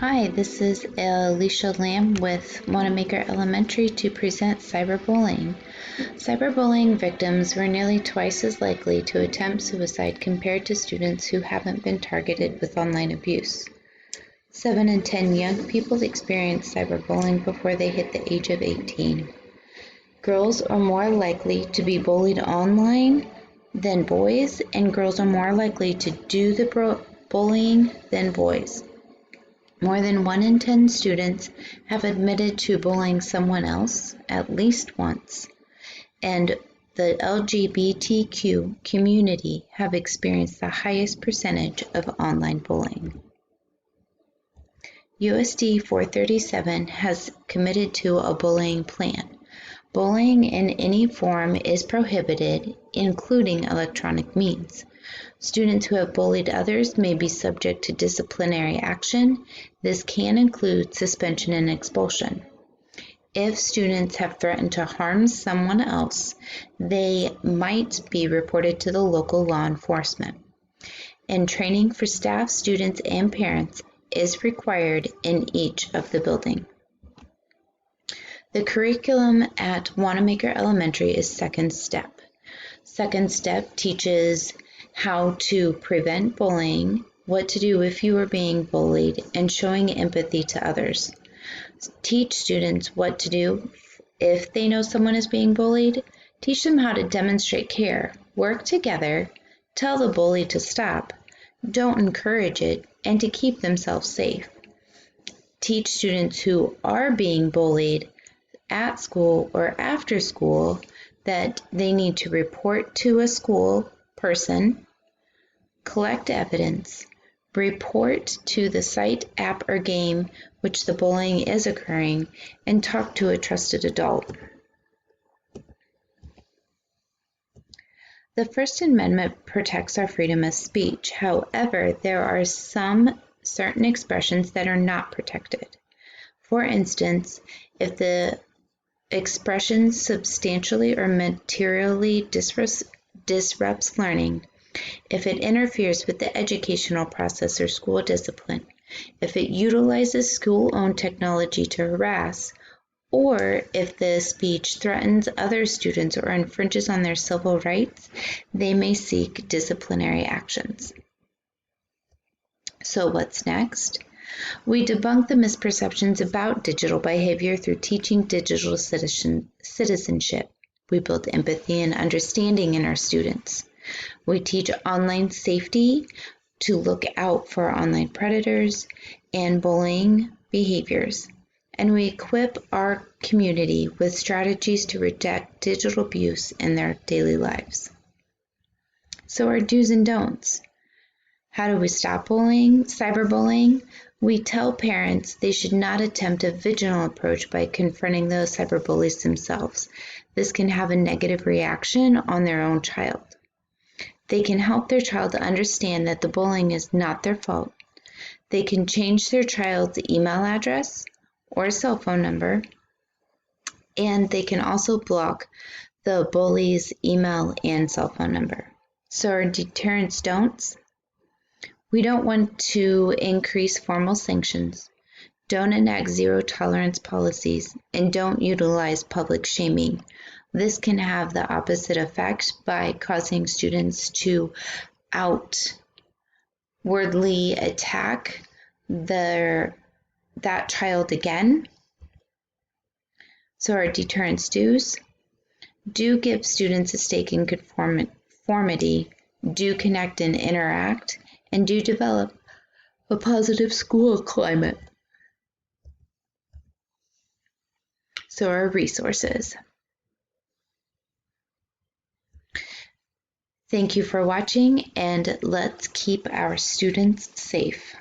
Hi, this is Alicia Lamb with Wanamaker Elementary to present cyberbullying. Cyberbullying victims were nearly twice as likely to attempt suicide compared to students who haven't been targeted with online abuse. 7 in 10 young people experience cyberbullying before they hit the age of 18. Girls are more likely to be bullied online than boys, and girls are more likely to do the bullying than boys. More than 1 in 10 students have admitted to bullying someone else at least once, and the LGBTQ community have experienced the highest percentage of online bullying. USD 437 has committed to a bullying plan. Bullying in any form is prohibited, including electronic means. Students who have bullied others may be subject to disciplinary action. This can include suspension and expulsion. If students have threatened to harm someone else, they might be reported to the local law enforcement. And training for staff, students, and parents is required in each of the buildings. The curriculum at Wanamaker Elementary is Second Step. Second Step teaches how to prevent bullying, what to do if you are being bullied, and showing empathy to others. Teach students what to do if they know someone is being bullied. Teach them how to demonstrate care, work together, tell the bully to stop, don't encourage it, and to keep themselves safe. Teach students who are being bullied at school or after school that they need to report to a school person, collect evidence, report to the site, app, or game which the bullying is occurring, and talk to a trusted adult. The First Amendment protects our freedom of speech. However, there are some certain expressions that are not protected. For instance, if the expression substantially or materially disrupts learning, if it interferes with the educational process or school discipline, if it utilizes school-owned technology to harass, or if the speech threatens other students or infringes on their civil rights, they may seek disciplinary actions. So what's next? We debunk the misperceptions about digital behavior through teaching digital citizenship. We build empathy and understanding in our students. We teach online safety to look out for online predators and bullying behaviors. And we equip our community with strategies to reject digital abuse in their daily lives. So our do's and don'ts. How do we stop bullying, cyberbullying? We tell parents they should not attempt a vigilant approach by confronting those cyberbullies themselves. This can have a negative reaction on their own child. They can help their child to understand that the bullying is not their fault. They can change their child's email address or cell phone number, and they can also block the bully's email and cell phone number. So our deterrence don'ts. We don't want to increase formal sanctions, don't enact zero tolerance policies, and don't utilize public shaming. This can have the opposite effect by causing students to outwardly attack that child again. So our deterrence do's. Do give students a stake in conformity, do connect and interact, and do develop a positive school climate. So our resources. Thank you for watching, and let's keep our students safe.